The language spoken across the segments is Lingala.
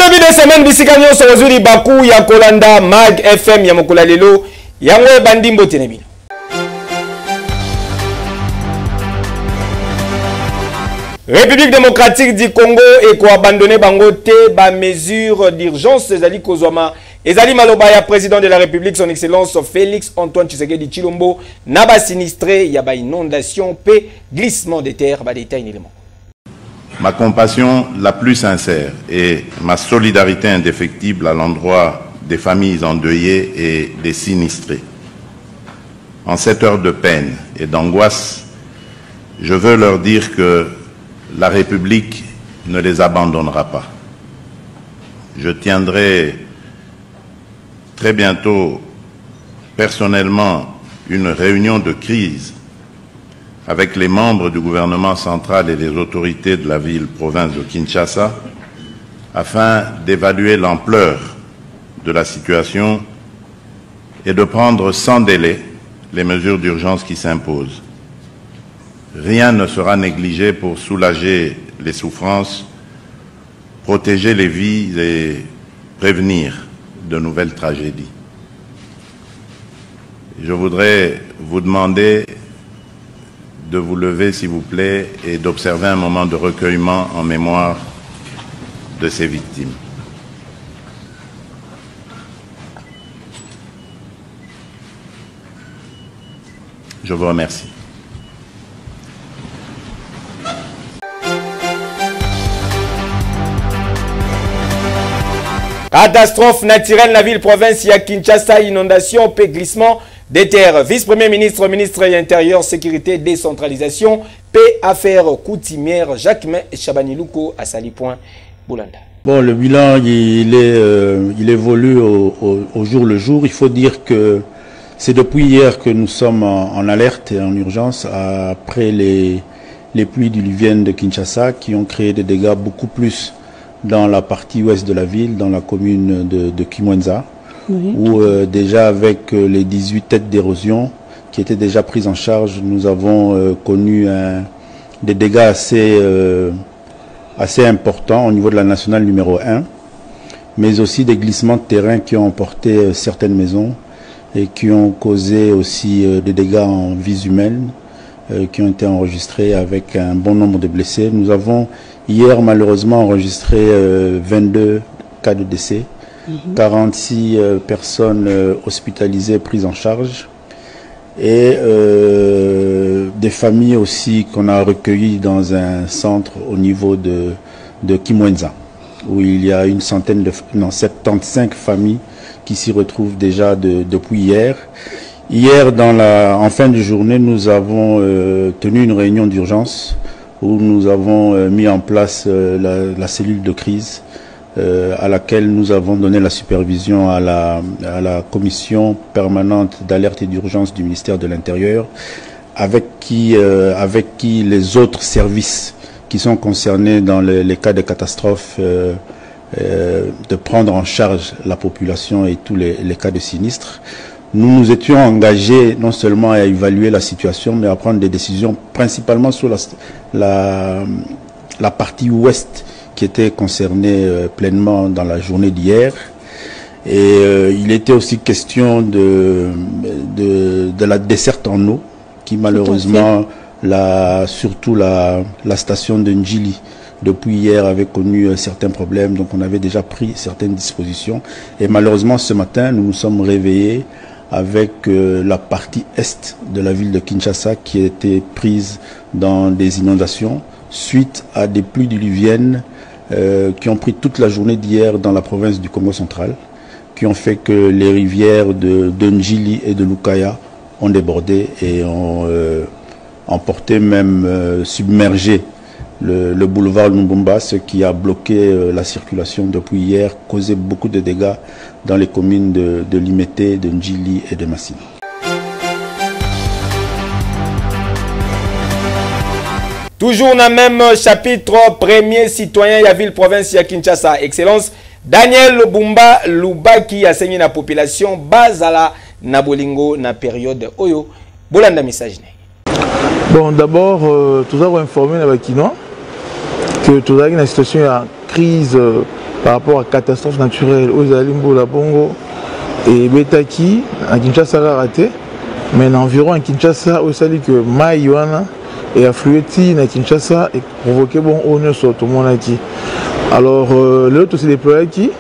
début de semaine, bisika nyonso ozuri Baku ya Kolanda Mag FM ya mokula lelo yango bandimbo tenebino. République démocratique du Congo et ko abandonné bango te ba mesure d'urgence ezali kozwama ezali maloba ya président de la République son excellence Félix Antoine Tshisekedi Tshilombo na ba sinistré ya ba inondation pe glissement de terre ba détail élément. Ma compassion la plus sincère et ma solidarité indéfectible à l'endroit des familles endeuillées et des sinistrés. En cette heure de peine et d'angoisse, je veux leur dire que la République ne les abandonnera pas. Je tiendrai très bientôt personnellement une réunion de crise avec les membres du gouvernement central et les autorités de la ville-province de Kinshasa afin d'évaluer l'ampleur de la situation et de prendre sans délai les mesures d'urgence qui s'imposent. Rien ne sera négligé pour soulager les souffrances, protéger les vies et prévenir de nouvelles tragédies. Je voudrais vous demander de vous lever, s'il vous plaît, et d'observer un moment de recueillement en mémoire de ces victimes. Je vous remercie. Catastrophe naturelle la ville-province ya Kinshasa, inondation, paix, glissement des terres. Vice-premier ministre, ministre de l'Intérieur, Sécurité, Décentralisation, paix, affaires coutumières, Jacquemin Chabanilouko à Sali Point, Boulanda. Bon, le bilan, il évolue au jour le jour. Il faut dire que c'est depuis hier que nous sommes en alerte et en urgence après les pluies diluviennes de Kinshasa qui ont créé des dégâts beaucoup plus dans la partie ouest de la ville, dans la commune de Kimwenza, oui, où déjà avec les 18 têtes d'érosion qui étaient déjà prises en charge, nous avons connu des dégâts assez importants au niveau de la nationale numéro 1, mais aussi des glissements de terrain qui ont emporté certaines maisons et qui ont causé aussi des dégâts en vies humaines qui ont été enregistrés avec un bon nombre de blessés. Nous avons hier malheureusement enregistré 22 cas de décès, 46 personnes hospitalisées prises en charge et des familles aussi qu'on a recueillies dans un centre au niveau de Kimwenza, où il y a 75 familles qui s'y retrouvent déjà depuis hier. Hier, en fin de journée, nous avons tenu une réunion d'urgence où nous avons mis en place la cellule de crise à laquelle nous avons donné la supervision à la commission permanente d'alerte et d'urgence du ministère de l'Intérieur, avec qui les autres services qui sont concernés dans les cas de catastrophe de prendre en charge la population et tous les cas de sinistres. Nous nous étions engagés non seulement à évaluer la situation, mais à prendre des décisions principalement sur la partie ouest qui était concernée pleinement dans la journée d'hier. Et il était aussi question de la desserte en eau, qui malheureusement, surtout la station de Njili, depuis hier avait connu certains problèmes, donc on avait déjà pris certaines dispositions. Et malheureusement, ce matin, nous nous sommes réveillés avec la partie est de la ville de Kinshasa qui a été prise dans des inondations suite à des pluies diluviennes qui ont pris toute la journée d'hier dans la province du Congo central, qui ont fait que les rivières de Njili et de Lukaya ont débordé et ont emporté même submergé le boulevard Lumbumba, ce qui a bloqué la circulation depuis hier, causé beaucoup de dégâts dans les communes de Limete, de Njili et de Massina. Toujours dans le même chapitre, premier citoyen de la ville-province de Kinshasa, Excellence Daniel Bumba Lubaki a saigné la population Bazala na Bolingo na période Oyo. Bolanda message. Bon, d'abord, tout ça va informer les Kinois que tout ça, une situation de crise par rapport à catastrophe naturelle aux Alimbola Bongo et Betaki à Kinshasa raté, mais environ à Kinshasa au sali que Maïwana et afflué à Kinshasa et provoqué bon honneur sur tout le monde qui. Alors l'autre s'est déployé qui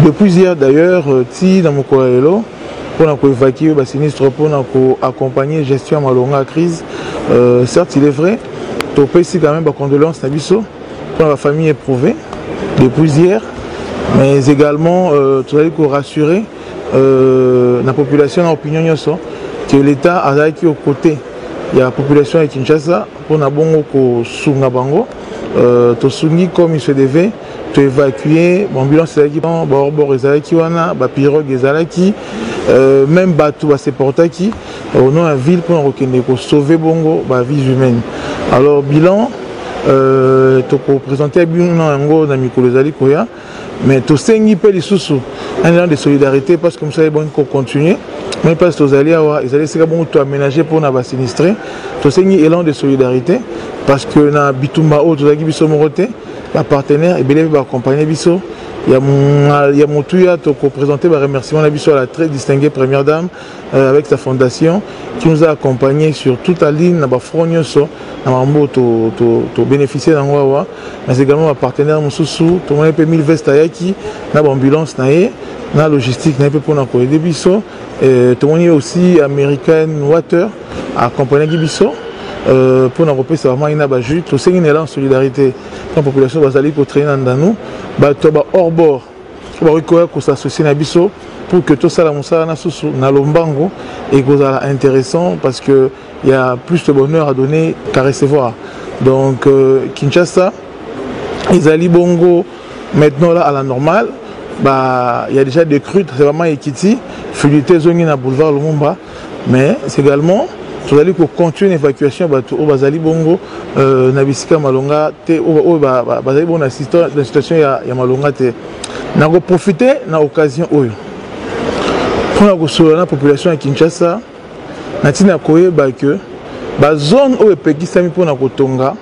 depuis hier d'ailleurs ti dans mon courrielo pour évacuer le sinistre pour accompagner gestion malonga crise. Certes il est vrai, tu peux ici quand même des condoléances pour la famille éprouvée depuis hier, mais également tu as rassurer la population en opinion que l'État a été aux côtés. Il y a la population de Kinshasa pour na bongo ko sunga bango to sungi comme il se devait to évacuer ambulance ezalaki bord ezalaki wana ba pirogue ezalaki même bateau ba se portaki au nom la ville pour rekende ko sauver bongo ba vie humaine. Alors bilan to ko présenter bilan yango na mikolo ezali koya mais to sengi pe lisusu un élan de solidarité parce que comme ça est bon qu'on continue. Mais parce que ils allaient bon tout aménager pour nous sinistrer. Tout c'est un élan de solidarité parce que na Bitumba au tout biso moroté, la partenaire et bien va accompagner biso. Il y a mon tuya to présenter un remerciement à biso à la très distinguée première dame avec sa fondation qui nous a accompagnés sur toute la ligne na ba fronyoso na mambo to bénéficier d'angwa mais également un partenaire mususu to mon peu 1000 vestes ayaki na ambulance naé na logistique na peu pour na ko aider biso. Tout le monde aussi American Water accompagné Gibiso pour nous repérer ça vraiment inabaju. Tout c'est une élan de solidarité. La population va aller pour traîner dans nous. Bah tu vas hors bord. Tu vas reconnaître que ça s'associe à Biso pour que tout ça la moussa na sous na lombango et que ça intéressant parce que il y a plus de bonheur à donner qu'à recevoir. Donc Kinshasa, ils allaient bongo maintenant là à la normale. Bah, il y a déjà des crues, c'est vraiment Ekiti, Fulité, Zongi, na boulevard Lumumba, mais c'est également, tu allez pour continuer l'évacuation, au Bazali Bongo, Nabisika Malonga, au Bazali Bongo, la situation, il y a Malonga, on a profité de l'occasion, pour la population à Kinshasa, on a dit que la zone où il y a pour la Kotonga,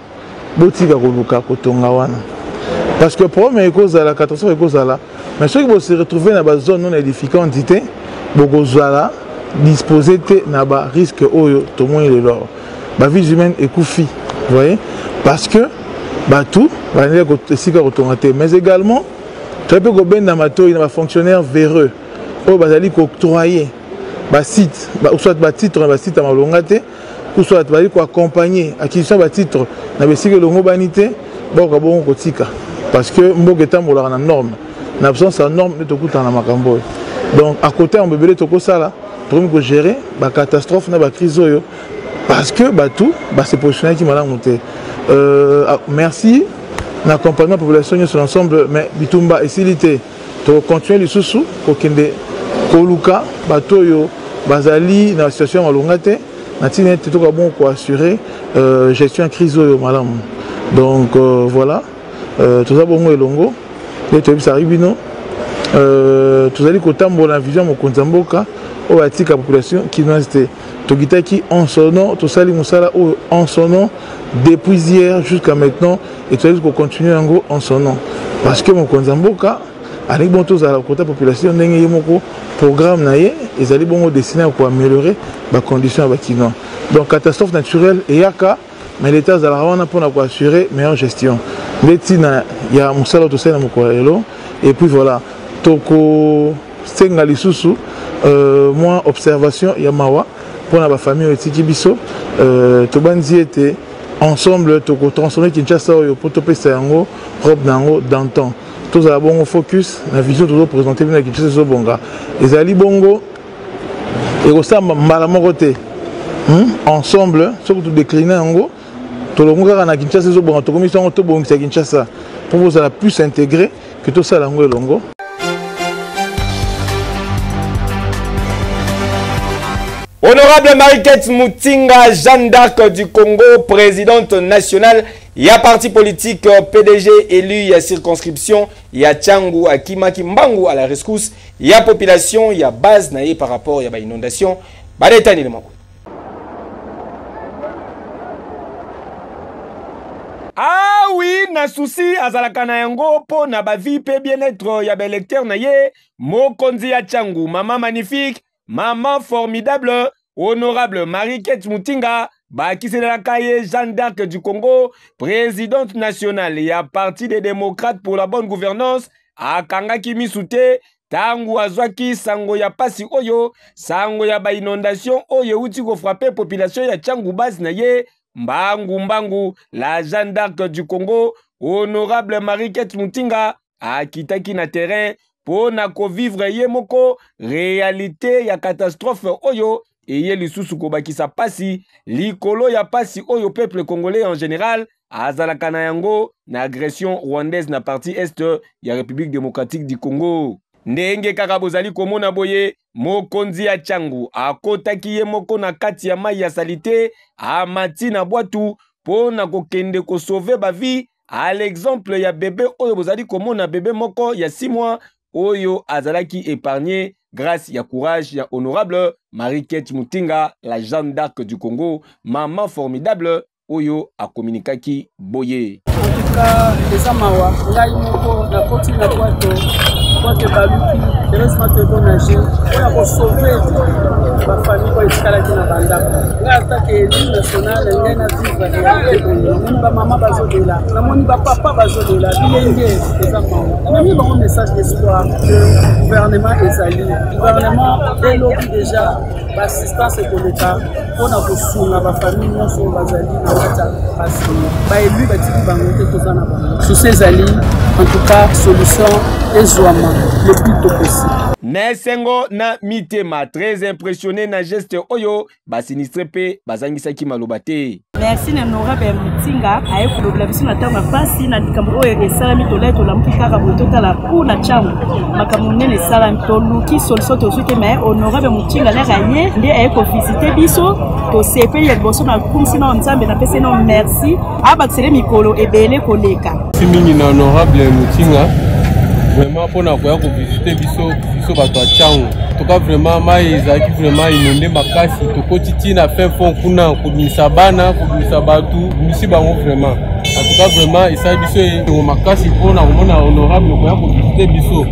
Botika Koluka, Kotonga wana. Parce que le problème est que la catastrophe est que là. Mais ceux qui vont se retrouver dans la zone non édifiante, ils disposer de risque où tout le monde est là. La vie humaine est coufie. Vous voyez? Parce que tout, mais également, tu peux il y a un fonctionnaire véreux. Où ils vont octroyer un site, soit un titre à Malongate, ou soit accompagner acquisition d'un titre dans le site de l'Ongobanité, parce que Mbogetam a une norme. En absence de norme, nous avons makambo. Donc, à côté, on peut tout ça, pour gérer la catastrophe, la crise. Parce que tout, c'est positionné qui m'a monté. Merci. L'accompagnement de la population sur l'ensemble, mais Bitumba et Silité, pour continuer les sous-sous, pour qu'il y ait Koluka, Batoyo, Bazali, dans la situation à Longate, Natine, tout est bon pour assurer gestion crise. Donc, voilà. Tout ça, bon, et longo. Les télévisions arrivent, non. Tout ça, les tambour la vision, mon konzamboka, au atik la population qui nous a été. Tout qui en son nom, tout ça, les moussala en son nom, depuis hier jusqu'à maintenant, et tout ça, qu'on continue en son nom. Parce que mon konzamboka, avec bon tous à la côté population, on a un programme naïe, ils allaient bon destiné pour améliorer les conditions avec qui non. Donc catastrophe naturelle et yaka. Mais l'État a pour assurer meilleure gestion. Il y a un salaire de ça et puis voilà. Toko Sengali Susu, moi observation, il y a Mawa pour la famille de Tikibiso. Tobanzi était ensemble, Toko transformer Kinshasa pour toper Sayango, robe Nango, d'antan. Tous à bon focus, la vision toujours présentée dans Kinshasa Bonga. Les Ali Bongo et au Samba Malamorote. Ensemble, surtout décliner en gros. Tout le monde a Kinshasa, Kinshasa pour vous la plus intégré que tout ça l'ango et longo. Honorable Marie-Kate Moutinga, Jeanne d'Arc du Congo, présidente nationale, il y a parti politique PDG élu, il y a circonscription, il y a Tchangou, Akima, Kimbangu à la rescousse, il y a population, il y a base naïe par rapport, il y a inondation. Ah oui, na souci azalaka na yango po na ba vie pe bien-être ya ba électeur na ye mokonzi ya Tchangu maman magnifique maman formidable honorable Marie-Kate Mutinga bakiselaka ye Jeanne d'Arc du Congo présidente nationale ya parti des démocrates pour la bonne gouvernance akangaki misute tangu azwaki sango ya pasi oyo sango ya ba inondation oyo uti ko frapper population ya Tchangu base na ye mbangu la Jeanne d'Arc du Congo honorable Marie-Kate Mutinga akitaki na terrain po na ko vivre ye moko réalité ya catastrophe oyo eye lisusu ko bakisa pasi likolo ya pasi oyo peuple congolais en général azalaka na yango na agression rwandaise na partie est ya République démocratique du Congo. Ndenge kaka bozali komona boye mokonzi ya Tchangu akotaki ye moko na kati ya mai ya salite amati na bwatu po na kokende ko sauver ba vie à l'exemple ya bébé oyo bozali komona bébé moko ya 6 mois oyo azalaki épargné grâce ya courage ya honorable Marie-Kate Mutinga la Jeanne d'Arc du Congo maman formidable oyo akomunikaki boye. En tout cas eza mawa ngai moko na koti na bwato que baluki heureusement que bon âgé on a sauvé ma famille pour escalader na banda là attaque élu national ngai na vivre ba maman bazo de là na moni ba papa bazo de là bilenge eza mawa na mi bon message d'espoir que gouvernement ezali gouvernement dès lobby déjà l'assistance économique pour na kosunga ba famille nyonso bazali na kata parce ba élu batiki bango te tozana bango sous ces alliés en tout cas solution ezwama le plus tôt possible. Nesengo na mitema très impressionné na geste oyo ba sinistre pe bazangisaki maloba te. Merci na honorable Mutinga aye problème si na tanga pasi na likambo oyo esalami toleto la mukaka botota la pour na Tchangu makambo nene salami to luki solution to suite mais honorable Mutinga la gagné nde aye ko visiter biso to sepeli ya boso na kumsi na nzambe na pese no merci abaksele mikolo ebele koleka. Simingi na honorable Mutinga vraiment pour na koya ko visiter biso bato ya Tchangu. En tout cas vraiment mai ezaki vraiment inondé makasi tokoti na fin fond kuna kobimisa bana kobimisa batu bimisi bango vraiment. En tout cas vraiment esali biso makasi mpona komona honorable koya ko visiter biso.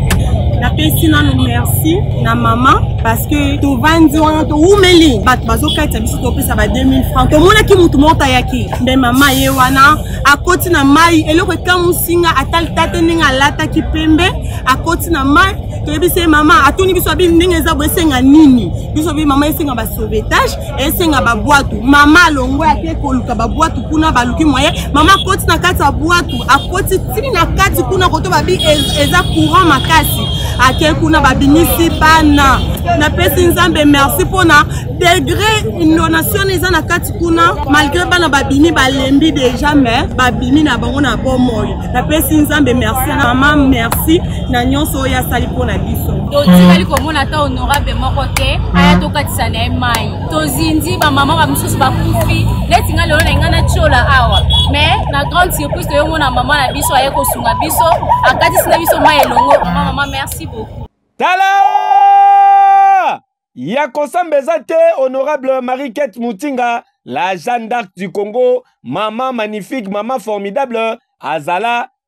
La personne nous merci na maman parce que tu vends to umeli bat bazoka biso to pesa ba 2000 francs to mona ki mutu mota yaki nde mama ye wana akoti na mai eloko kamusinga atal tate ninga lata ki pembe akoti na mai to bise mama atuni biso bi ndenge za bosenga nini biso bi mama esenga ba sauvetage esenga ba boatu mama longo yake koluka ba boatu kuna baluki moye mama akoti na kati ya boatu akoti tini na kati kuna koto babi eza courant makasi ake kuna babinisi bana na pesi nzambe merci pona degré inondation eza na kati kuna malgré bana babini balembi déjà mais babini na bango na bomoyo na pesi nzambe merci na mama merci na nyonso ya sali pona biso to tikali komona ta honorable moko te aya tokatisa na mai to zindi ba mama ba misusu bakufi leti nga lelo na ngana chola awa mais na grande surprise to yomona mama na biso aye kosunga biso akatisi na biso mai elongo mama merci beaucoup. Tala ya kosambeza te honorable Marie-Kate Mutinga la Jeanne d'Arc du Congo maman magnifique maman formidable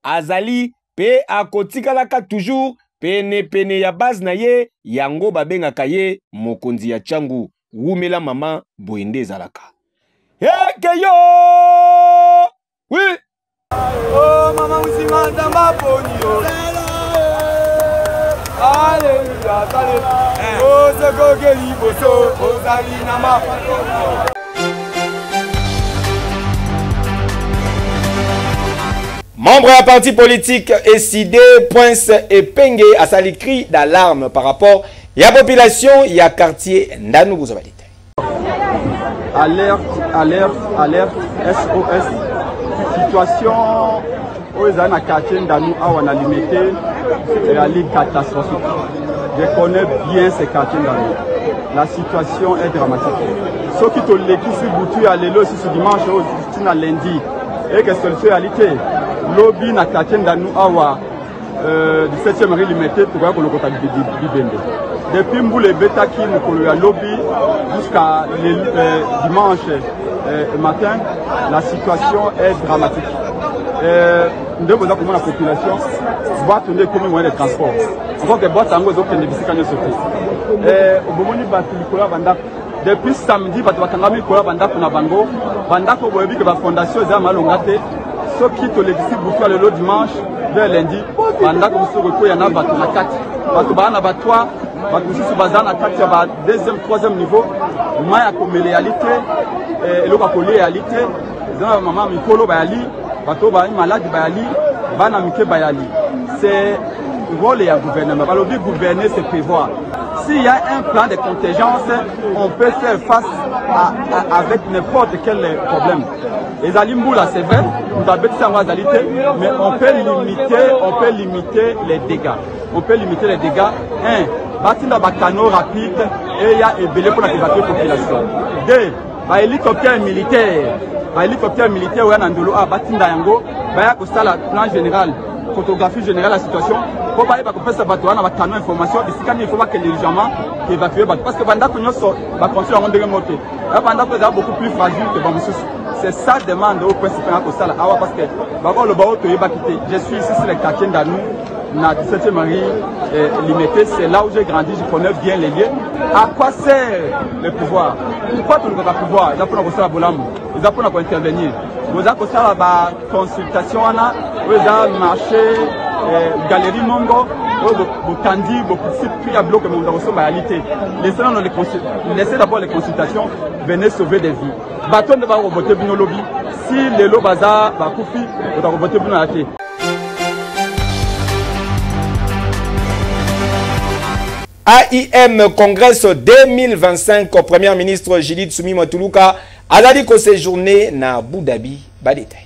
azali pe akotikalaka toujours pene ya base na ye yango babengaka ye mokonzi ya Tchangu wumela maman boende ezalaka ekeyo oui oh maman usima ndamba ponio Alléluia, alléluia. Oh, ce gogeli boso, ozali na mafato. Membre à parti politique SID Prince Epenge a sali cri d'alarme par rapport à la population et à quartier Ndanou Bouzoubalite. Alerte, alerte, alerte, SOS. Situation aux zones quartier Ndanou a on a limité la ligue catastrophique. Je connais bien ces quartiers Ndanou. La situation est dramatique. Ce qui te l'équipe sur Boutu à l'élo ce dimanche au lundi et que c'est le réalité. Lobby na quartier Ndanou awa 17e limité pour qu'on le contacte Bibende. Depuis Mboule Betaki nous lobby jusqu'à dimanche matin, la situation est dramatique. nde boza komona population boîte nde ekomi moyen de transport encore que boîte yango ezokende bisika nyonso te bomoni bato likolo ya bandako depuis samedi bato bakangami likolo ya bandako na bango bandako boyebi ke bafondation eza malonga te soki tolekisi butu ya lelo dimanche vers lundi bandako mosusu kokoya na bato na kati bato baa na batoi bato mosusu baza na kati ya ba deuxième troisième niveau mai ya komela eyali te eloko ya kolia eyali te eza na bamama mikolo bayali bato bayali maladi bayali bana mike bayali c'est rôle ya gouvernement balobi gouverner c'est prévoir. S'il y a un plan de contingence, on peut faire face avec n'importe quel problème. Les Alimboula, c'est vrai, nous avons mais on peut limiter les dégâts. On peut limiter les dégâts. Un, bâtir dans un canot rapide et il y a éveillé pour évacuer la population. Deux, un hélicoptère militaire. Un hélicoptère militaire, on a un dolo à bâtir dans Yango, il y a un plan général, photographie générale de la situation. Pour pas faire ça, bateau, on a canon information. Ici, il faut pas que les gens évacuent parce que pendant que nous sommes, va continuer à rendre monter. Pendant que c'est beaucoup plus fragile que Bamoussous. C'est ça demande au principal parce que le bateau est quitté. Je suis ici sur le quartier d'Anou, na 17e Marie limité. C'est là où j'ai grandi. Je connais bien les lieux. À quoi sert le pouvoir? Pourquoi tout le monde a pouvoir? Ils apprennent à faire la boulamme. Ils apprennent à intervenir. Vous avez faire la consultation, vous avez marché. Galerie Mongo, Botandi, beaucoup de prix à bloc que nous avons en réalité. Laissez d'abord les consultations, venez sauver des vies. Bâton de voter bien lobby. Si les lots bazar, Bakoufi, vous allez voter bien à la tête. AIM Congrès 2025 au Premier ministre Judith Suminwa Tuluka a dit que séjourné na Abu Dhabi. Bas détail.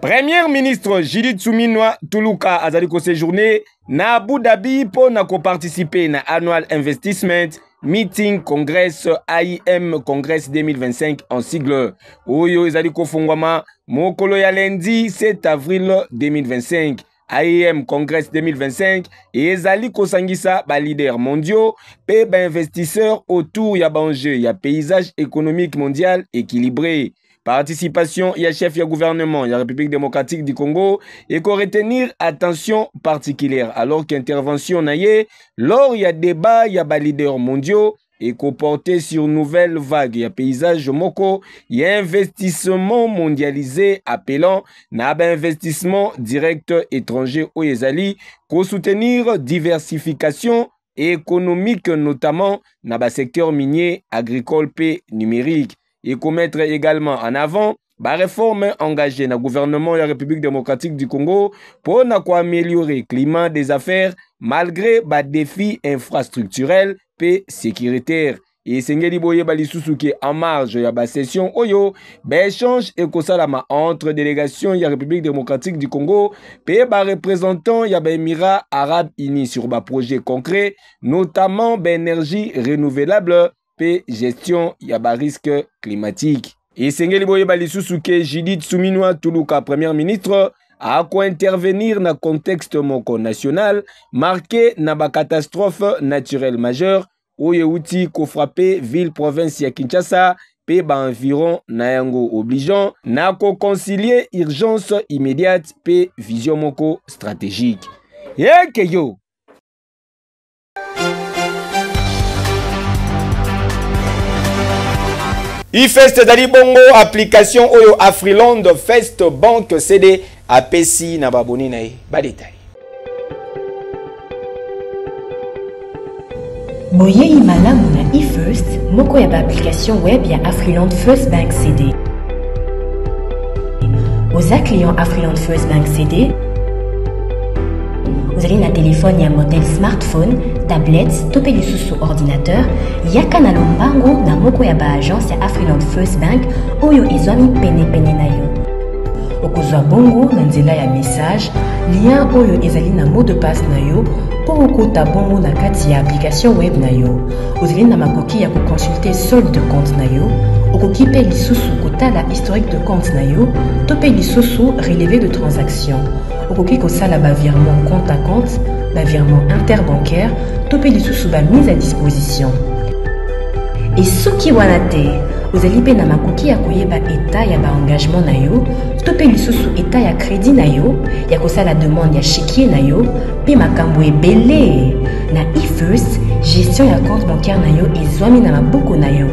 Premier ministre Judith Suminwa Tuluka a dit que séjourné na Abu Dhabi pour participer na Annual Investment Meeting Congress AIM Congress 2025 en sigle. Oyo ezali ko fungwama mokolo ya lundi 7 avril 2025. AIM Congress 2025 et ezali kosangisa ba leaders mondiaux pe ba investisseurs autour ya banjeu ya paysage économique mondial équilibré. Participation ya chef ya gouvernement ya République démocratique du Congo et qu'on retenir attention particulière alors qu'intervention naie lors ya débat ya ba leaders mondiaux et qu'on portait sur nouvelle vague ya paysage moko ya investissement mondialisé appelant na ba investissement direct étranger au ezali ko soutenir diversification économique notamment na ba secteur minier agricole et numérique et qu'on mettre également en avant la réforme engagée dans le gouvernement de la République démocratique du Congo pour améliorer le climat des affaires malgré les défis infrastructurels et sécuritaires. Et Sengeli Boye Balisusu qui est en marge de la session Oyo, échange et Kosalama entre délégations de la République démocratique du Congo et les représentants de l'Émirat arabe unis sur des projets concrets, notamment l'énergie renouvelable et gestion de risque climatique. Et Sengeli Boye Balisusu qui est Judith Suminwa Tuluka, Premier ministre, a quoi intervenir dans le contexte moko national marqué dans la catastrophe naturelle majeure où yeuti ko frappé ville province ya Kinshasa pe ba environ na yango obligeant na ko concilier urgence immédiate pe vision moko stratégique. Yeke yo iFest Dali Bongo application Oyo Afriland Fest Bank CD APC na baboni na ye. Ba détail. Boye imalamu na iFirst moko ya ba application web ya Afriland First Bank CD. Aux clients Afriland First Bank CD, vous allez na téléphone ya modèle smartphone, tablette, topeli sous ordinateur, yaka na lombango na moko ya ba agence ya Afriland First Bank oyo ezwami pene na yo. Okozwa bongo na nzela ya message, lien oyo ezali na mot de passe na yo pour okota bongo na kati ya application web na yo. Ozali na makoki ya ko consulter solde de compte na yo, okoki pe lisusu kotala historique de compte na yo, to pe lisusu relevé de transaction. Okoki kosala ba virement compte à compte, ba virement interbancaire, to pe lisusu ba mise à disposition. Et soki wana te, ozali pe na makoki ya koyeba état ya engagement na yo, to pe lisusu état ya crédit na yo, ya kosala demande ya chéquier na yo, pe makambo ebele. Na eFirst, gestion ya compte bancaire na yo ezwami na maboko na yo.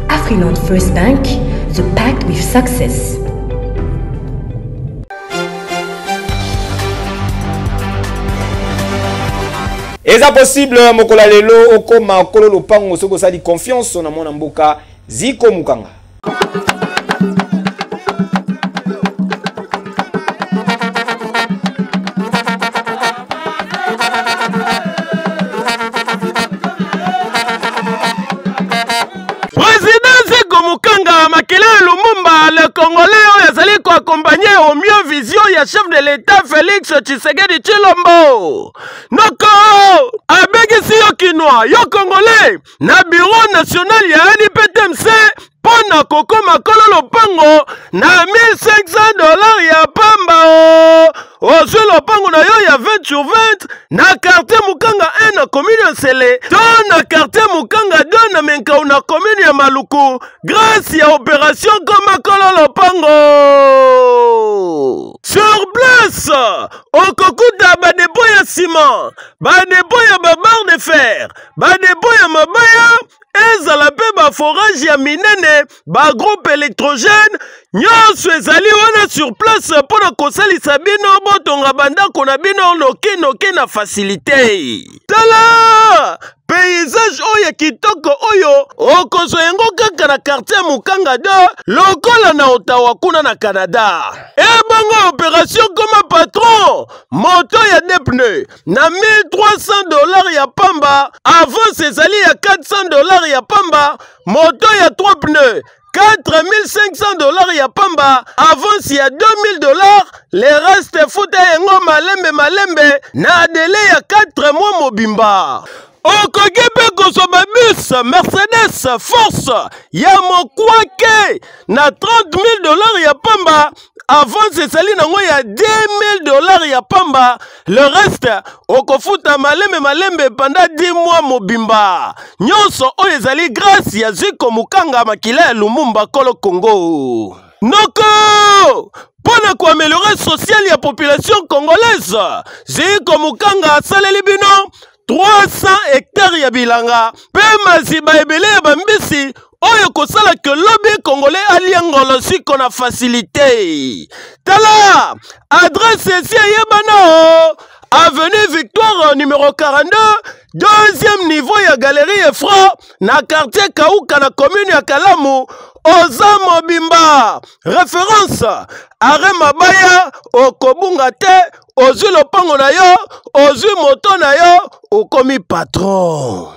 Afriland First Bank, the pact with success. Eza possible mokola lelo okoma kolo lopango soko sali confiance na mona mboka Ziko Mukanga. Le Congolais azali ko accompagner au mieux vision ya chef de l'État Félix Tshisekedi Tshilombo. Noko abegisi yo kinwa yo Congolais na bureau national ya NPTMC pona kokoma kolo lopango na $1,500 ya pamba ozwi lopango na yo ya 20/20 na quartier Mukanga 1 na commune ya Sele to na quartier Mukanga 2 na Menkau na commune ya Maluku grâce ya opération koma kolo lopango. Sur place okokuta badepo ya ciment, badepo ya babarre de fer, badepo ya mabaya ezala pe ba forage ya minene ba groupe électrogène nyonso ezali wana sur place pona kosalisa bino botonga bandako na bino noki na facilité. Tala paysage oyo kitoko oyo okozwa yango kaka na quartier Mukanga 2 lokola na Ottawa kuna na Canada. Ebongo opération comme patron moto ya depne na $1,300 ya pamba avant ezali ya $400 ya pamba moto ya 3 pneus $4,500 ya pamba, avance ya $2,000, le reste fute yengo malembe na délai ya 4 mois mobimba. Okogebe kosoba bus Mercedes Force ya mokwake na $30,000 ya pamba, avance ezali nango ya $10,000 ya pamba, le reste okofuta malembe pendant 10 mois mobimba. Nyonso oyo ezali grâce ya Ziko Mukanga makila ya Lumumba Kolo Congo. Noko pona ko améliorer social ya population congolaise, Ziko Mukanga asaleli bino 300 hectares ya bilanga pe maziba ebele ya bambisi oyo kosala ke lobby congolais aliangolo siko na facilité. Tala adresse ici yebana avenue Victoire numéro 42, deuxième niveau ya galerie Efra na quartier Kauka na commune ya Kalamu oza mobimba. Référence are mabaya okobunga te ozwi lopango na yo ozwi moto na yo okomi patron.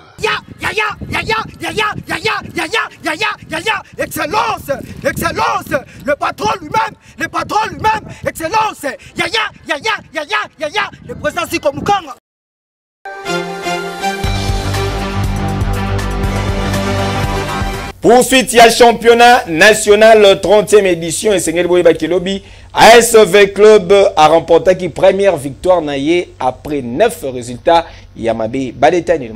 Excellence, excellence, le patron lui-même, excellence, le président Ziko Mukanga. Poursuite ya championnat national 30e édition et Sengel Boye Bakilobi ASV Club a remporté qui première victoire naïe après 9 résultats Yamabe Badetani.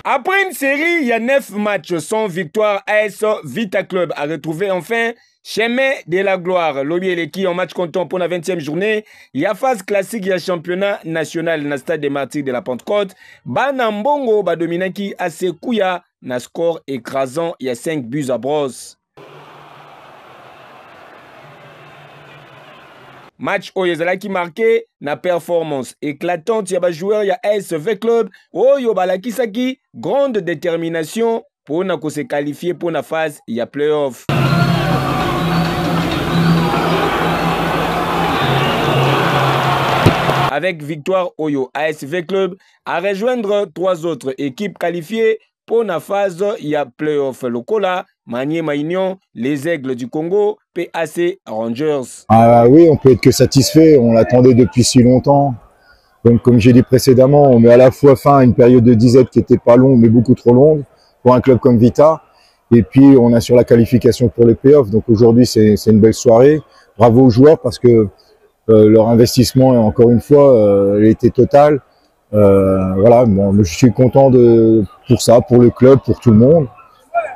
Après une série, il y a 9 matchs sans victoire, AS Vita Club a retrouvé enfin chemin de la gloire. Lobby et l'équipe en match comptant pour la 20e journée. Il y a phase classique, il y a championnat national dans le stade des Martyrs de la Pentecôte. Banambongo ba dominaki à Sekouya na score écrasant, il y a 5 buts à brosse. Match Oyezala qui marqué na performance éclatante, il y a joueur, il y a ASV Club, Oyo Balakisaki, grande détermination pour se qualifier pour la phase, il y a playoff. Avec victoire Oyo ASV Club à rejoindre 3 autres équipes qualifiées pour la phase, il y a playoff. Lokola, Maniema Union, les Aigles du Congo, PAC Rangers. Ah oui, on peut être que satisfait, on l'attendait depuis si longtemps. Comme j'ai dit précédemment, on met à la fois fin à une période de disette qui n'était pas longue mais beaucoup trop longue pour un club comme Vita. Et puis on assure la qualification pour les playoffs. Donc aujourd'hui c'est une belle soirée. Bravo aux joueurs parce que leur investissement, encore une fois, était total. Voilà, bon, je suis content pour ça, pour le club, pour tout le monde.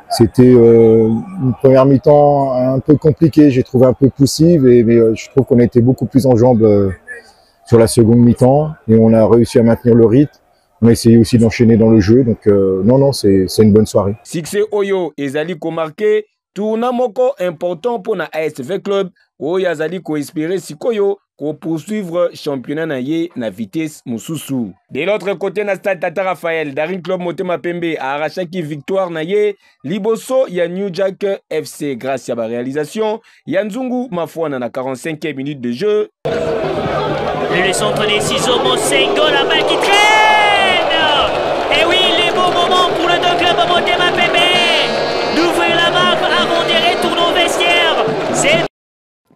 C'était une première mi-temps un peu compliquée, j'ai trouvé un peu poussive, mais je trouve qu'on a été beaucoup plus en jambes sur la seconde mi-temps et on a réussi à maintenir le rythme. On a essayé aussi d'enchaîner dans le jeu, donc non, c'est une bonne soirée. Succès Oyo ezali ko marqué tournant moko important pour na ASV Club Oyo azali ko espérer sikoyo ko poursuivre championnat na ye na vitesse mususu. De l'autre côté na stade Tata Raphaël, Daring Club Motema Pembe a arraché qui victoire na ye liboso ya New Jack FC grâce à la réalisation Yanzungu Mafouana na 45e minute de jeu. Le centre des ciseaux, Mosengo, la balle qui traîne. Et oui, les beaux moments pour le deux clubs Motema Pembe d'ouvrir la marque avant de retourner au vestiaire. C'est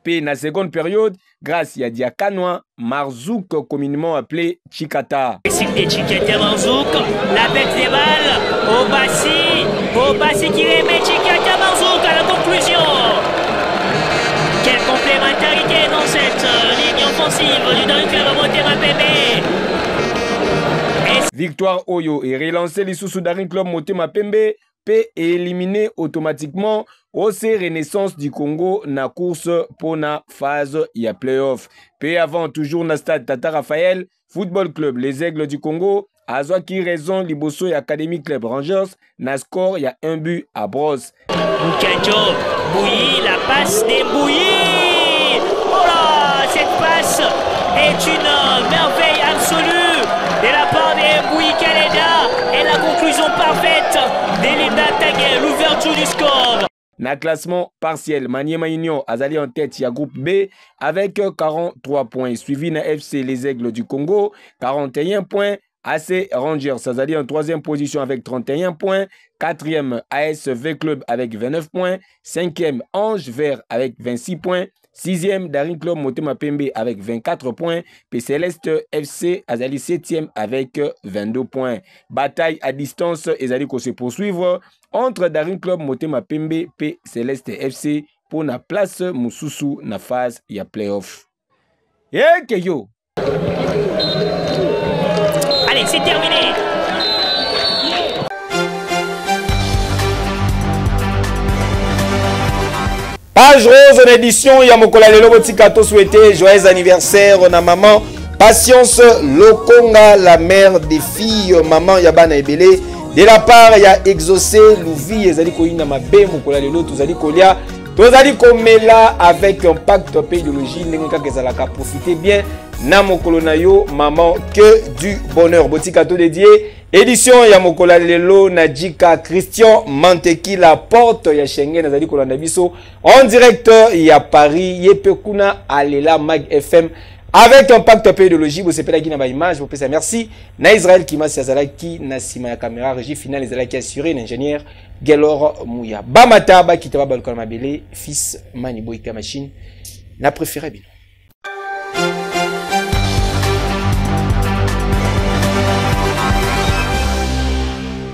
Puis, dans la seconde période, grâce à Diakanoa, Marzouk, communément appelé Chikata. Chikata Marzouk, la bête des balles, Obassi qui remet Chikata Marzouk à la conclusion. Quelle complémentarité dans cette ligne offensive du Daring Club Motema Pembe. Victoire Oyo et relancé les sous Daring Club Motema Pembe peut éliminer automatiquement OC Renaissance du Congo na course pour la phase ya playoff. Puis avant toujours na stade Tata Raphaël, Football Club Les Aigles du Congo a qui raison Liboso et Academy Club Rangers na score il y a 1 but à brosse. Mukanjo, Bouilly, la passe des Bouilly. Oh là, cette passe est une merveille absolue de la part des Bouilly Canada et la conclusion parfaite d'Elinda Taguer, l'ouverture du score. Na classement partiel, Maniema Union Azali en tête, il y a groupe B avec 43 points. Suivi na FC Les Aigles du Congo, 41 points. AC Rangers Azali en 3e position avec 31 points. 4e ASV Club avec 29 points. 5e Ange Vert avec 26 points. 6e Daring Club Motema Pembe avec 24 points. P Céleste FC Azali 7e avec 22 points. Bataille à distance Azali ko se poursuivre entre Daring Club Motema Pembe P Céleste FC pour la place Mususu na phase ya playoff. Keyo. Allez, c'est terminé. Page rose en édition Yamokola Lelo Botikato souhaité joyeux anniversaire na maman Patience Lokonga, la mère des filles maman Yabana Ebele. De la part ya exaucé Louvi ezali koyina mabe Mokola Lelo tozali kolia tozali komela avec un pacte pédologie ndenge kaka ezalaka profiter bien na mokolo na yo maman que du bonheur. Botikato dédié édition ya Mokola Lelo Nadjika Christian Manteki la porte ya Schengen azali kolanda biso en direct ya Paris yepekuna alela Mag FM avec un pacte pédologie. Vous savez qui n'a pas image vous pouvez merci na Israël qui m'a Azalaki na sima ya caméra régie finale Azalaki assuré l'ingénieur Gelor Mouya Bamata ba kitaba balkon mabele fils Maniboy machine n'a préféré bien.